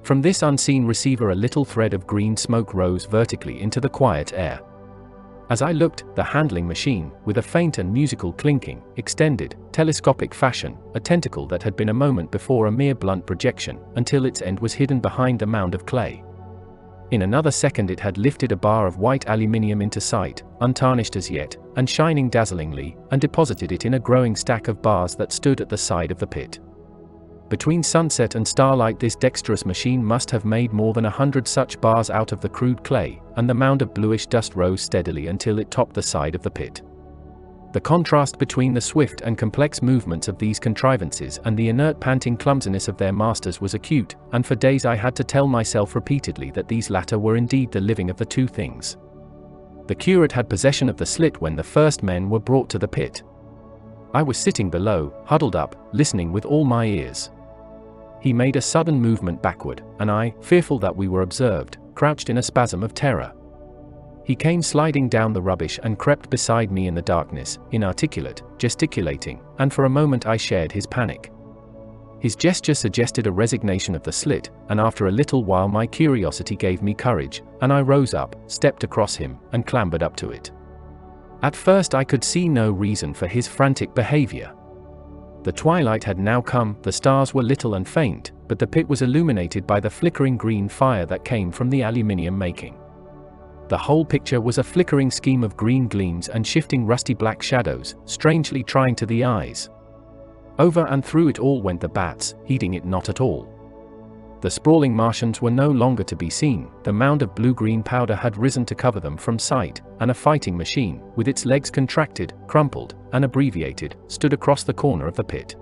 From this unseen receiver a little thread of green smoke rose vertically into the quiet air. As I looked, the handling machine, with a faint and musical clinking, extended, telescopic fashion, a tentacle that had been a moment before a mere blunt projection, until its end was hidden behind the mound of clay. In another second it had lifted a bar of white aluminium into sight, untarnished as yet, and shining dazzlingly, and deposited it in a growing stack of bars that stood at the side of the pit. Between sunset and starlight this dexterous machine must have made more than 100 such bars out of the crude clay, and the mound of bluish dust rose steadily until it topped the side of the pit. The contrast between the swift and complex movements of these contrivances and the inert panting clumsiness of their masters was acute, and for days I had to tell myself repeatedly that these latter were indeed the living of the two things. The curate had possession of the slit when the first men were brought to the pit. I was sitting below, huddled up, listening with all my ears. He made a sudden movement backward, and I, fearful that we were observed, crouched in a spasm of terror. He came sliding down the rubbish and crept beside me in the darkness, inarticulate, gesticulating, and for a moment I shared his panic. His gesture suggested a resignation of the slit, and after a little while my curiosity gave me courage, and I rose up, stepped across him, and clambered up to it. At first I could see no reason for his frantic behavior. The twilight had now come, the stars were little and faint, but the pit was illuminated by the flickering green fire that came from the aluminium making. The whole picture was a flickering scheme of green gleams and shifting rusty black shadows, strangely trying to the eyes. Over and through it all went the bats, heeding it not at all. The sprawling Martians were no longer to be seen, the mound of blue-green powder had risen to cover them from sight, and a fighting machine, with its legs contracted, crumpled, and abbreviated, stood across the corner of the pit.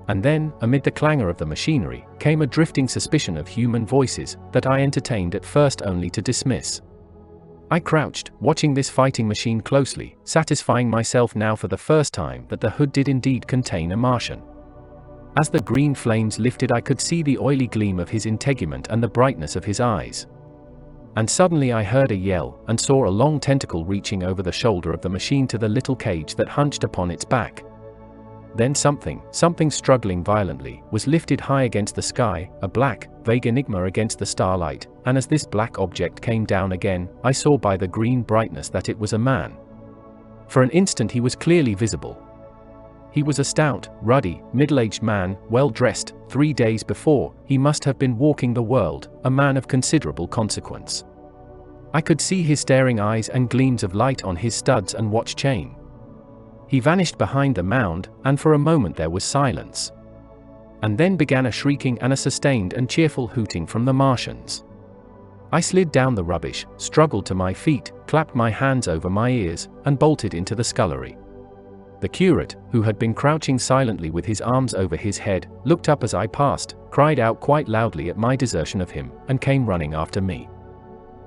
And then, amid the clangor of the machinery, came a drifting suspicion of human voices, that I entertained at first only to dismiss. I crouched, watching this fighting machine closely, satisfying myself now for the first time that the hood did indeed contain a Martian. As the green flames lifted I could see the oily gleam of his integument and the brightness of his eyes. And suddenly I heard a yell, and saw a long tentacle reaching over the shoulder of the machine to the little cage that hunched upon its back. Then something struggling violently, was lifted high against the sky, a black, vague enigma against the starlight, and as this black object came down again, I saw by the green brightness that it was a man. For an instant he was clearly visible. He was a stout, ruddy, middle-aged man, well-dressed. 3 days before, he must have been walking the world, a man of considerable consequence. I could see his staring eyes and gleams of light on his studs and watch chain. He vanished behind the mound, and for a moment there was silence. And then began a shrieking and a sustained and cheerful hooting from the Martians. I slid down the rubbish, struggled to my feet, clapped my hands over my ears, and bolted into the scullery. The curate, who had been crouching silently with his arms over his head, looked up as I passed, cried out quite loudly at my desertion of him, and came running after me.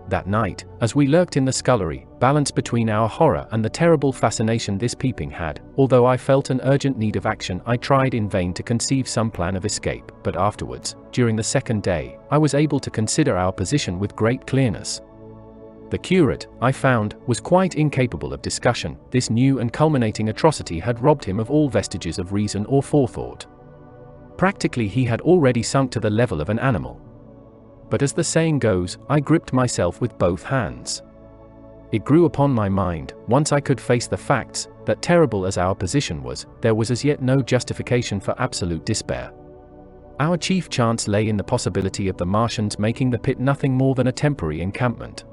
That night, as we lurked in the scullery, balanced between our horror and the terrible fascination this peeping had, although I felt an urgent need of action, I tried in vain to conceive some plan of escape, but afterwards, during the second day, I was able to consider our position with great clearness. The curate, I found, was quite incapable of discussion. This new and culminating atrocity had robbed him of all vestiges of reason or forethought. Practically he had already sunk to the level of an animal. But as the saying goes, I gripped myself with both hands. It grew upon my mind, once I could face the facts, that terrible as our position was, there was as yet no justification for absolute despair. Our chief chance lay in the possibility of the Martians making the pit nothing more than a temporary encampment.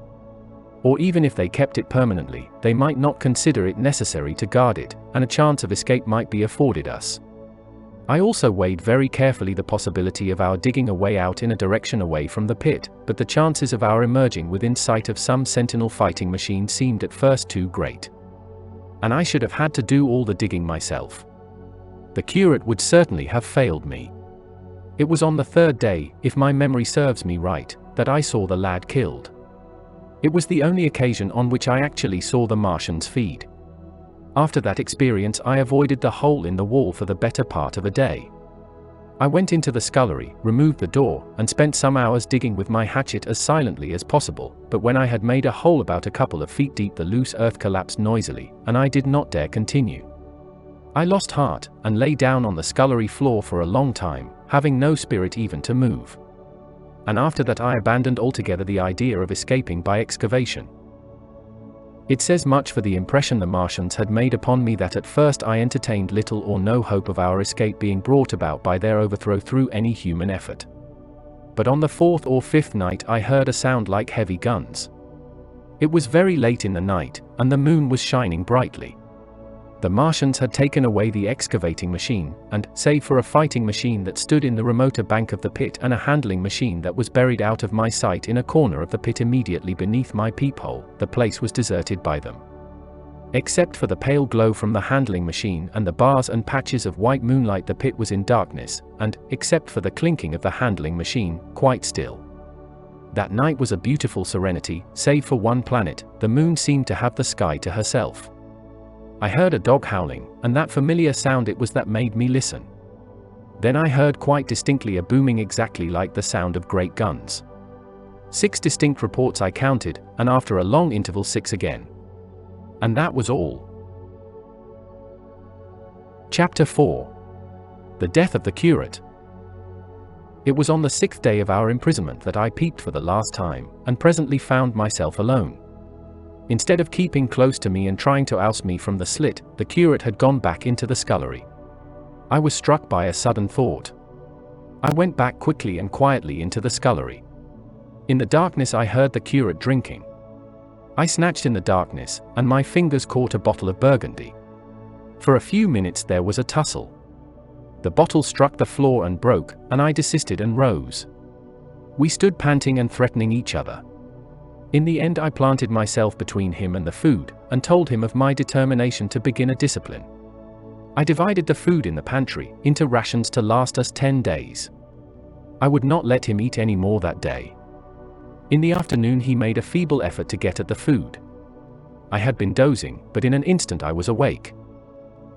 Or even if they kept it permanently, they might not consider it necessary to guard it, and a chance of escape might be afforded us. I also weighed very carefully the possibility of our digging a way out in a direction away from the pit, but the chances of our emerging within sight of some sentinel fighting machine seemed at first too great. And I should have had to do all the digging myself. The curate would certainly have failed me. It was on the third day, if my memory serves me right, that I saw the lad killed. It was the only occasion on which I actually saw the Martians feed. After that experience I avoided the hole in the wall for the better part of a day. I went into the scullery, removed the door, and spent some hours digging with my hatchet as silently as possible, but when I had made a hole about a couple of feet deep the loose earth collapsed noisily, and I did not dare continue. I lost heart, and lay down on the scullery floor for a long time, having no spirit even to move. And after that I abandoned altogether the idea of escaping by excavation. It says much for the impression the Martians had made upon me that at first I entertained little or no hope of our escape being brought about by their overthrow through any human effort. But on the fourth or fifth night I heard a sound like heavy guns. It was very late in the night, and the moon was shining brightly. The Martians had taken away the excavating machine, and, save for a fighting machine that stood in the remoter bank of the pit and a handling machine that was buried out of my sight in a corner of the pit immediately beneath my peephole, the place was deserted by them. Except for the pale glow from the handling machine and the bars and patches of white moonlight, the pit was in darkness, and, except for the clinking of the handling machine, quite still. That night was a beautiful serenity, save for one planet. The moon seemed to have the sky to herself. I heard a dog howling, and that familiar sound it was that made me listen. Then I heard quite distinctly a booming exactly like the sound of great guns. 6 distinct reports I counted, and after a long interval 6 again. And that was all. Chapter 4. The Death of the Curate. It was on the 6th day of our imprisonment that I peeped for the last time, and presently found myself alone. Instead of keeping close to me and trying to oust me from the slit, the curate had gone back into the scullery. I was struck by a sudden thought. I went back quickly and quietly into the scullery. In the darkness I heard the curate drinking. I snatched in the darkness, and my fingers caught a bottle of Burgundy. For a few minutes there was a tussle. The bottle struck the floor and broke, and I desisted and rose. We stood panting and threatening each other. In the end I planted myself between him and the food, and told him of my determination to begin a discipline. I divided the food in the pantry into rations to last us 10 days. I would not let him eat any more that day. In the afternoon he made a feeble effort to get at the food. I had been dozing, but in an instant I was awake.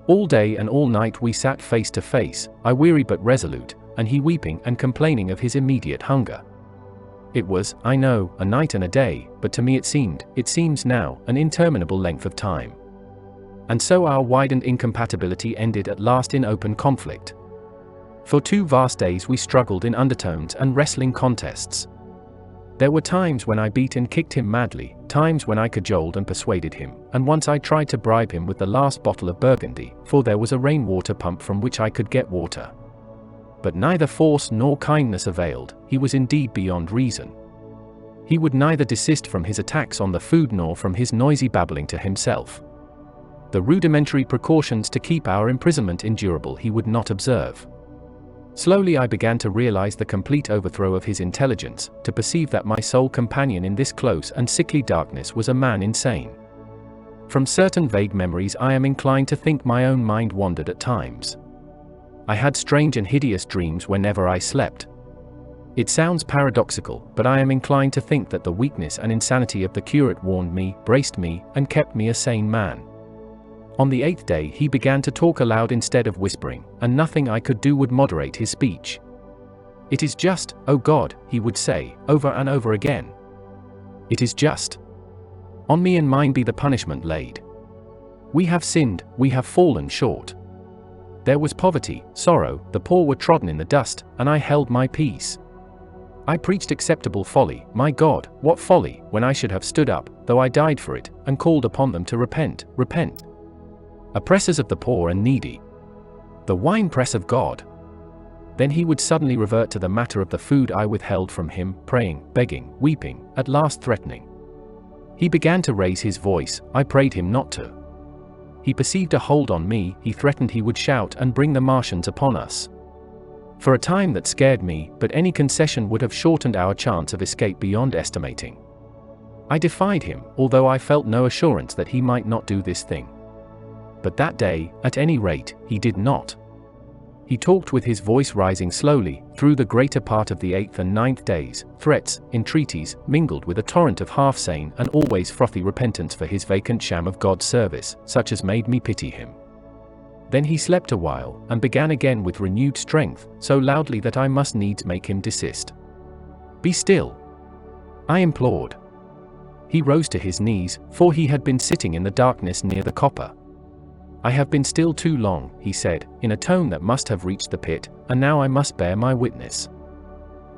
All day and all night we sat face to face, I weary but resolute, and he weeping and complaining of his immediate hunger. It was, I know, a night and a day, but to me it seems now, an interminable length of time. And so our widened incompatibility ended at last in open conflict. For 2 vast days we struggled in undertones and wrestling contests. There were times when I beat and kicked him madly, times when I cajoled and persuaded him, and once I tried to bribe him with the last bottle of Burgundy, for there was a rainwater pump from which I could get water. But neither force nor kindness availed. He was indeed beyond reason. He would neither desist from his attacks on the food nor from his noisy babbling to himself. The rudimentary precautions to keep our imprisonment endurable he would not observe. Slowly I began to realize the complete overthrow of his intelligence, to perceive that my sole companion in this close and sickly darkness was a man insane. From certain vague memories I am inclined to think my own mind wandered at times. I had strange and hideous dreams whenever I slept. It sounds paradoxical, but I am inclined to think that the weakness and insanity of the curate warned me, braced me, and kept me a sane man. On the 8th day he began to talk aloud instead of whispering, and nothing I could do would moderate his speech. "It is just, O God," he would say, over and over again. "It is just. On me and mine be the punishment laid. We have sinned, we have fallen short. There was poverty, sorrow, the poor were trodden in the dust, and I held my peace. I preached acceptable folly, my God, what folly, when I should have stood up, though I died for it, and called upon them to repent, repent. Oppressors of the poor and needy. The winepress of God. Then he would suddenly revert to the matter of the food I withheld from him, praying, begging, weeping, at last threatening. He began to raise his voice, I prayed him not to. He perceived a hold on me, he threatened he would shout and bring the Martians upon us. For a time that scared me, but any concession would have shortened our chance of escape beyond estimating. I defied him, although I felt no assurance that he might not do this thing. But that day, at any rate, he did not. He talked with his voice rising slowly, through the greater part of the 8th and 9th days, threats, entreaties, mingled with a torrent of half-sane and always frothy repentance for his vacant sham of God's service, such as made me pity him. Then he slept a while, and began again with renewed strength, so loudly that I must needs make him desist. Be still, I implored. He rose to his knees, for he had been sitting in the darkness near the copper. I have been still too long, he said, in a tone that must have reached the pit, and now I must bear my witness.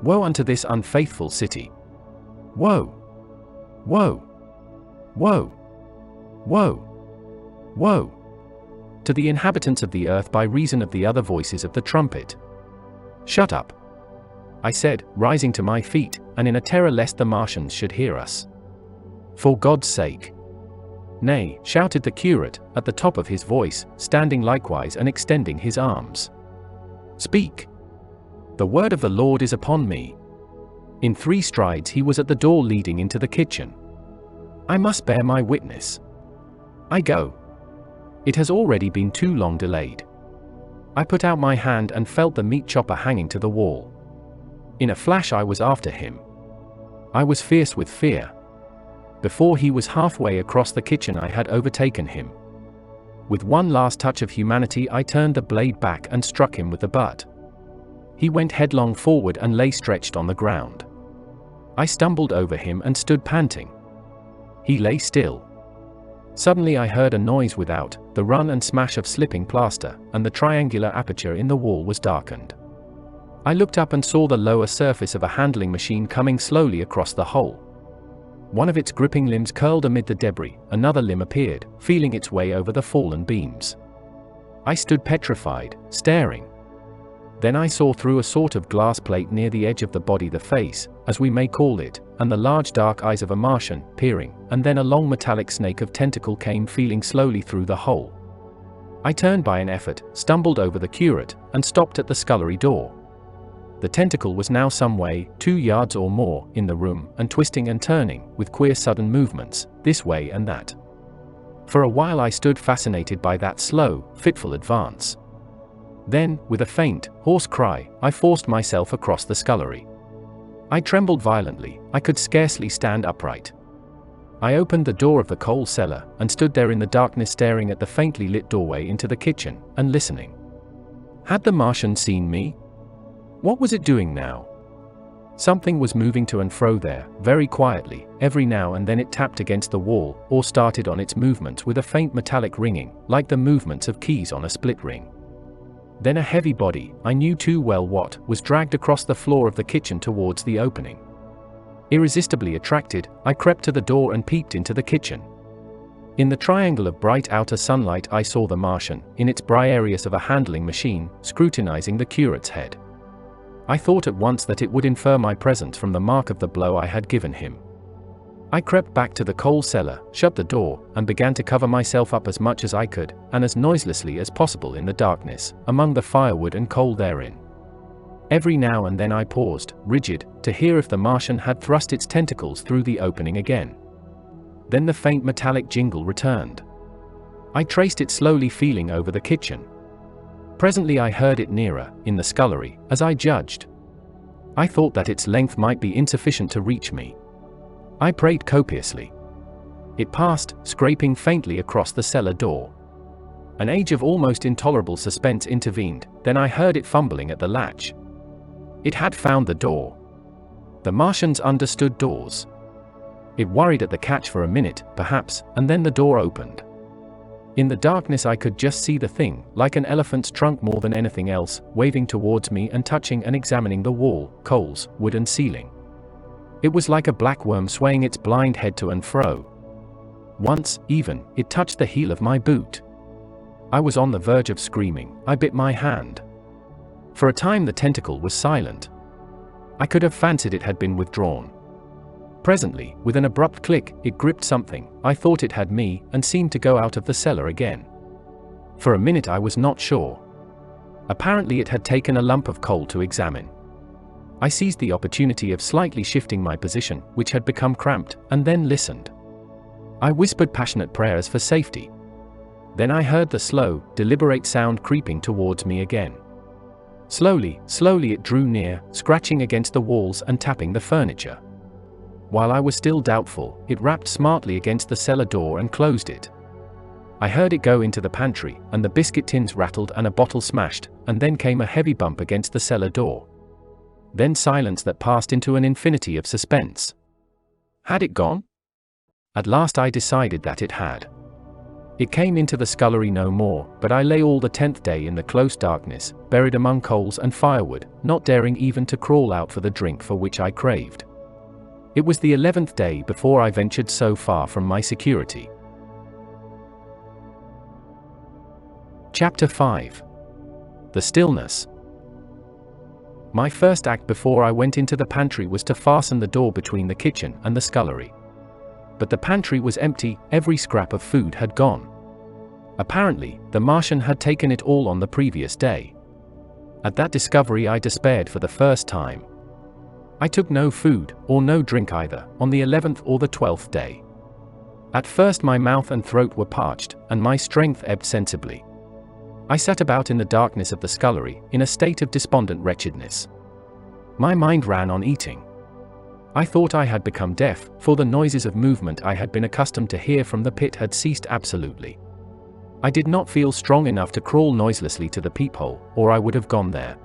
Woe unto this unfaithful city! Woe! Woe! Woe! Woe! Woe! To the inhabitants of the earth by reason of the other voices of the trumpet. Shut up! I said, rising to my feet, and in a terror lest the Martians should hear us. For God's sake! Nay, shouted the curate, at the top of his voice, standing likewise and extending his arms. Speak! The word of the Lord is upon me. In 3 strides he was at the door leading into the kitchen. I must bear my witness. I go. It has already been too long delayed. I put out my hand and felt the meat chopper hanging to the wall. In a flash I was after him. I was fierce with fear. Before he was halfway across the kitchen I had overtaken him. With one last touch of humanity I turned the blade back and struck him with the butt. He went headlong forward and lay stretched on the ground. I stumbled over him and stood panting. He lay still. Suddenly I heard a noise without, the run and smash of slipping plaster, and the triangular aperture in the wall was darkened. I looked up and saw the lower surface of a handling machine coming slowly across the hole. One of its gripping limbs curled amid the debris, another limb appeared, feeling its way over the fallen beams. I stood petrified, staring. Then I saw through a sort of glass plate near the edge of the body the face, as we may call it, and the large dark eyes of a Martian, peering, and then a long metallic snake of tentacle came feeling slowly through the hole. I turned by an effort, stumbled over the curate, and stopped at the scullery door. The tentacle was now some way, 2 yards or more, in the room, and twisting and turning, with queer sudden movements, this way and that. For a while I stood fascinated by that slow, fitful advance. Then, with a faint, hoarse cry, I forced myself across the scullery. I trembled violently, I could scarcely stand upright. I opened the door of the coal cellar, and stood there in the darkness staring at the faintly lit doorway into the kitchen, and listening. Had the Martian seen me? What was it doing now? Something was moving to and fro there, very quietly. Every now and then it tapped against the wall, or started on its movements with a faint metallic ringing, like the movements of keys on a split ring. Then a heavy body, I knew too well what, was dragged across the floor of the kitchen towards the opening. Irresistibly attracted, I crept to the door and peeped into the kitchen. In the triangle of bright outer sunlight I saw the Martian, in its Briareus of a handling machine, scrutinizing the curate's head. I thought at once that it would infer my presence from the mark of the blow I had given him. I crept back to the coal cellar, shut the door, and began to cover myself up as much as I could, and as noiselessly as possible in the darkness, among the firewood and coal therein. Every now and then I paused, rigid, to hear if the Martian had thrust its tentacles through the opening again. Then the faint metallic jingle returned. I traced it slowly, feeling over the kitchen. Presently I heard it nearer, in the scullery, as I judged. I thought that its length might be insufficient to reach me. I prayed copiously. It passed, scraping faintly across the cellar door. An age of almost intolerable suspense intervened, then I heard it fumbling at the latch. It had found the door. The Martians understood doors. It worried at the catch for a minute, perhaps, and then the door opened. In the darkness I could just see the thing, like an elephant's trunk more than anything else, waving towards me and touching and examining the wall, coals, wood and ceiling. It was like a black worm swaying its blind head to and fro. Once, even, it touched the heel of my boot. I was on the verge of screaming. I bit my hand. For a time the tentacle was silent. I could have fancied it had been withdrawn. Presently, with an abrupt click, it gripped something. I thought it had me, and seemed to go out of the cellar again. For a minute I was not sure. Apparently it had taken a lump of coal to examine. I seized the opportunity of slightly shifting my position, which had become cramped, and then listened. I whispered passionate prayers for safety. Then I heard the slow, deliberate sound creeping towards me again. Slowly, slowly it drew near, scratching against the walls and tapping the furniture. While I was still doubtful, it rapped smartly against the cellar door and closed it. I heard it go into the pantry, and the biscuit tins rattled and a bottle smashed, and then came a heavy bump against the cellar door. Then silence that passed into an infinity of suspense. Had it gone? At last I decided that it had. It came into the scullery no more, but I lay all the 10th day in the close darkness, buried among coals and firewood, not daring even to crawl out for the drink for which I craved. It was the 11th day before I ventured so far from my security. Chapter 5. The Stillness. My first act before I went into the pantry was to fasten the door between the kitchen and the scullery. But the pantry was empty, every scrap of food had gone. Apparently, the Martian had taken it all on the previous day. At that discovery I despaired for the first time. I took no food, or no drink either, on the 11th or the 12th day. At first my mouth and throat were parched, and my strength ebbed sensibly. I sat about in the darkness of the scullery, in a state of despondent wretchedness. My mind ran on eating. I thought I had become deaf, for the noises of movement I had been accustomed to hear from the pit had ceased absolutely. I did not feel strong enough to crawl noiselessly to the peephole, or I would have gone there.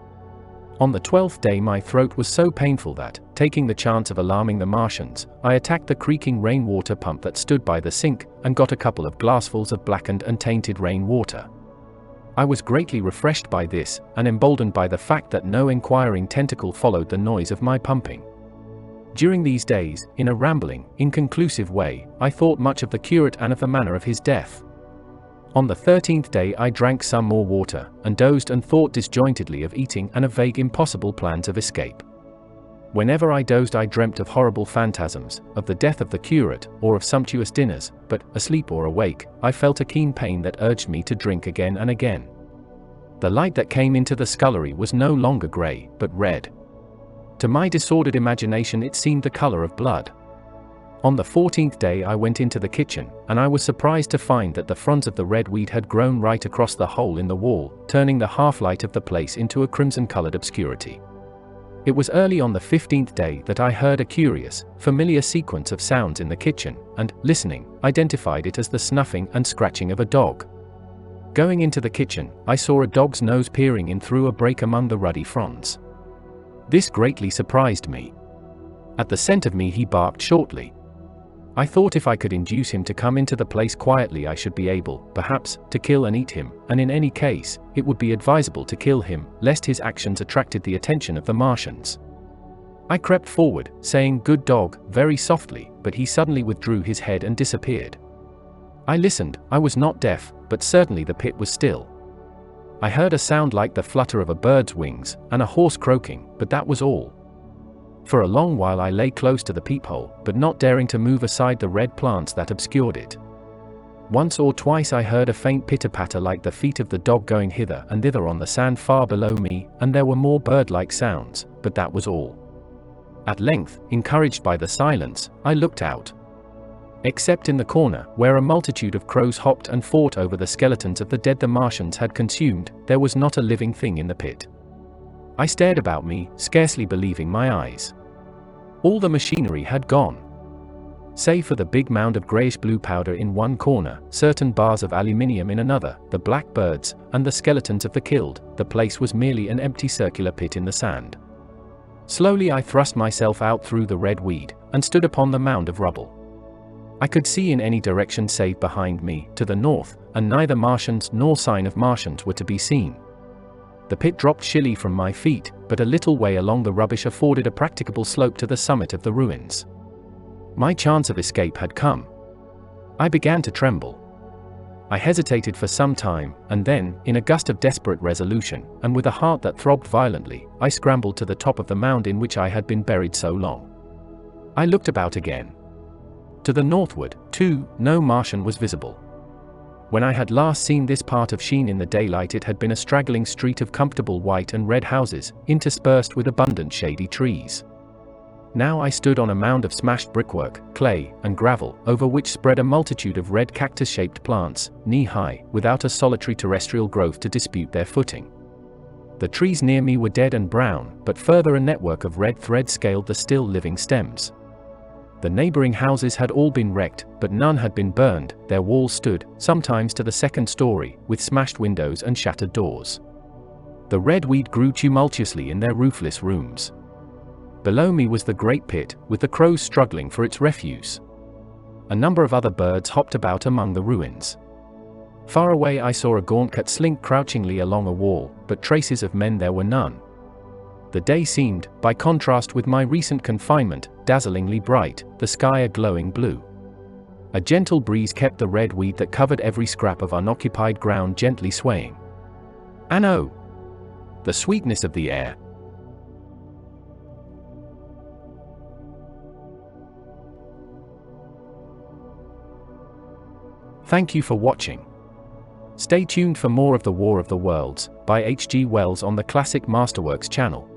On the 12th day my throat was so painful that, taking the chance of alarming the Martians, I attacked the creaking rainwater pump that stood by the sink, and got a couple of glassfuls of blackened and tainted rainwater. I was greatly refreshed by this, and emboldened by the fact that no inquiring tentacle followed the noise of my pumping. During these days, in a rambling, inconclusive way, I thought much of the curate and of the manner of his death. On the 13th day I drank some more water, and dozed and thought disjointedly of eating and of vague impossible plans of escape. Whenever I dozed I dreamt of horrible phantasms, of the death of the curate, or of sumptuous dinners, but, asleep or awake, I felt a keen pain that urged me to drink again and again. The light that came into the scullery was no longer grey, but red. To my disordered imagination it seemed the color of blood. On the 14th day I went into the kitchen, and I was surprised to find that the fronds of the red weed had grown right across the hole in the wall, turning the half-light of the place into a crimson-colored obscurity. It was early on the 15th day that I heard a curious, familiar sequence of sounds in the kitchen, and, listening, identified it as the snuffing and scratching of a dog. Going into the kitchen, I saw a dog's nose peering in through a break among the ruddy fronds. This greatly surprised me. At the scent of me he barked shortly. I thought if I could induce him to come into the place quietly I should be able, perhaps, to kill and eat him, and in any case, it would be advisable to kill him, lest his actions attracted the attention of the Martians. I crept forward, saying "Good dog," very softly, but he suddenly withdrew his head and disappeared. I listened. I was not deaf, but certainly the pit was still. I heard a sound like the flutter of a bird's wings, and a horse croaking, but that was all. For a long while I lay close to the peephole, but not daring to move aside the red plants that obscured it. Once or twice I heard a faint pitter-patter like the feet of the dog going hither and thither on the sand far below me, and there were more bird-like sounds, but that was all. At length, encouraged by the silence, I looked out. Except in the corner, where a multitude of crows hopped and fought over the skeletons of the dead the Martians had consumed, there was not a living thing in the pit. I stared about me, scarcely believing my eyes. All the machinery had gone. Save for the big mound of grayish-blue powder in one corner, certain bars of aluminium in another, the black birds, and the skeletons of the killed, the place was merely an empty circular pit in the sand. Slowly I thrust myself out through the red weed, and stood upon the mound of rubble. I could see in any direction save behind me, to the north, and neither Martians nor sign of Martians were to be seen. The pit dropped shilly from my feet, but a little way along the rubbish afforded a practicable slope to the summit of the ruins. My chance of escape had come. I began to tremble. I hesitated for some time, and then, in a gust of desperate resolution, and with a heart that throbbed violently, I scrambled to the top of the mound in which I had been buried so long. I looked about again. To the northward, too, no Martian was visible. When I had last seen this part of Sheen in the daylight, it had been a straggling street of comfortable white and red houses, interspersed with abundant shady trees. Now I stood on a mound of smashed brickwork, clay, and gravel, over which spread a multitude of red cactus-shaped plants, knee-high, without a solitary terrestrial growth to dispute their footing. The trees near me were dead and brown, but further a network of red thread scaled the still living stems. The neighboring houses had all been wrecked, but none had been burned. Their walls stood, sometimes to the second story, with smashed windows and shattered doors. The red weed grew tumultuously in their roofless rooms. Below me was the great pit, with the crows struggling for its refuse. A number of other birds hopped about among the ruins. Far away I saw a gaunt cat slink crouchingly along a wall, but traces of men there were none. The day seemed, by contrast with my recent confinement, dazzlingly bright, the sky a glowing blue. A gentle breeze kept the red weed that covered every scrap of unoccupied ground gently swaying. And oh, the sweetness of the air! Thank you for watching. Stay tuned for more of The War of the Worlds, by H.G. Wells on the Classic Masterworks channel.